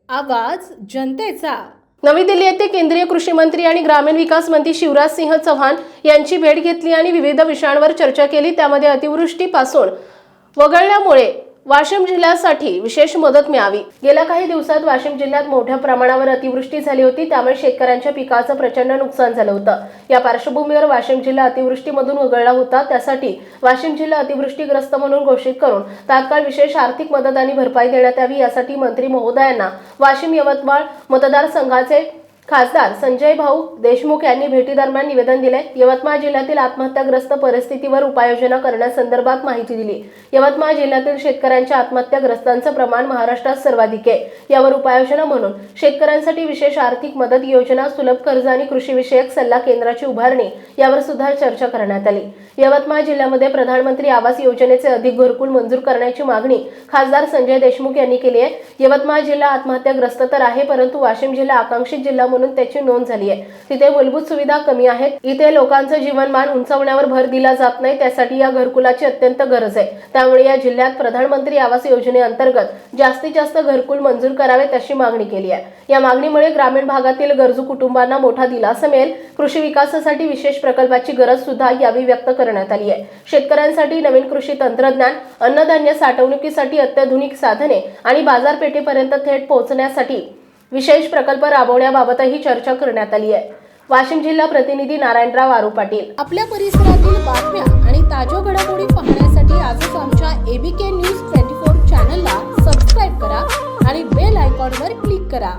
आवाज जनतेचा। नवी दिल्ली येथे केंद्रीय कृषी मंत्री आणि ग्रामीण विकास मंत्री शिवराज सिंह चौहान यांची भेट घेतली आणि विविध विषयांवर चर्चा केली। त्यामध्ये अतिवृष्टीपासून वगळल्यामुळे वाशिम जिल्ह्यासाठी विशेष मदत मिळावी। गेल्या काही दिवसात वाशिम जिल्ह्यात मोठ्या प्रमाणावर अतिवृष्टी झाली होती, त्यामुळे शेतकऱ्यांच्या पिकाचं प्रचंड नुकसान झालं होतं। या पार्श्वभूमीवर वाशिम जिल्हा अतिवृष्टीमधून वगळला होता। त्यासाठी वाशिम जिल्हा अतिवृष्टीग्रस्त म्हणून घोषित करून तात्काळ विशेष आर्थिक मदत आणि भरपाई देण्यात यावी, यासाठी मंत्री महोदयांना वाशिम यवतमाळ मतदारसंघाचे खासदार संजय भाऊ देशमुख यांनी भेटीदरम्यान निवेदन दिले। यवतमाळ जिल्ह्यातील आत्महत्याग्रस्त परिस्थितीवर उपाययोजना करण्यासंदर्भात माहिती दिली। यवतमाळ जिल्ह्यातील शेतकऱ्यांच्या आत्महत्याग्रस्तांचं प्रमाण महाराष्ट्रात सर्वाधिक आहे। यावर उपाययोजना म्हणून शेतकऱ्यांसाठी विशेष आर्थिक मदत योजना, सुलभ कर्ज आणि कृषी विषयक सल्ला केंद्राची उभारणी यावर सुद्धा चर्चा करण्यात आली। यवतमाळ जिल्ह्यामध्ये प्रधानमंत्री आवास योजनेचे अधिक घरकुल मंजूर करण्याची मागणी खासदार संजय देशमुख यांनी केली आहे। यवतमाळ जिल्हा आत्महत्याग्रस्त तर आहे, परंतु वाशिम जिल्हा आकांक्षित जिल्हा म्हणून त्याची नोंद झाली आहे। तिथे मूलभूत सुविधा कमी आहेत, इथे लोकांचं जीवनमान उंचावण्यावर भर दिला जात नाही, त्यासाठी या घरकुलाची अत्यंत गरज आहे। त्यामुळे या जिल्ह्यात प्रधानमंत्री आवास योजनेअंतर्गत जास्तीत जास्त घरकुल मंजूर करावेत अशी मागणी केली आहे। या मागणीमुळे ग्रामीण भागातील गरजू कुटुंबांना मोठा दिलासा मिळेल। कृषी विकासासाठी विशेष प्रकल्पाची गरज सुद्धा यावेळी व्यक्त करण्यात आली आहे। शेतकऱ्यांसाठी नवीन कृषी तंत्रज्ञान, अन्नधान्य साठवणुकीसाठी अत्याधुनिक साधने आणि बाजारपेठेपर्यंत थेट पोहोचण्यासाठी विशेष प्रकल्प राबवण्याबाबतही चर्चा करण्यात आली आहे। वाशिम जिल्हा प्रतिनिधी नारायणराव आरू पाटील। आपल्या परिसरातील बातम्या आणि ताज्या घडामोडी पाहण्यासाठी आजच आमच्या ABK न्यूज 24 चॅनलला सबस्क्राईब करा आणि बेल आयकॉनवर क्लिक करा।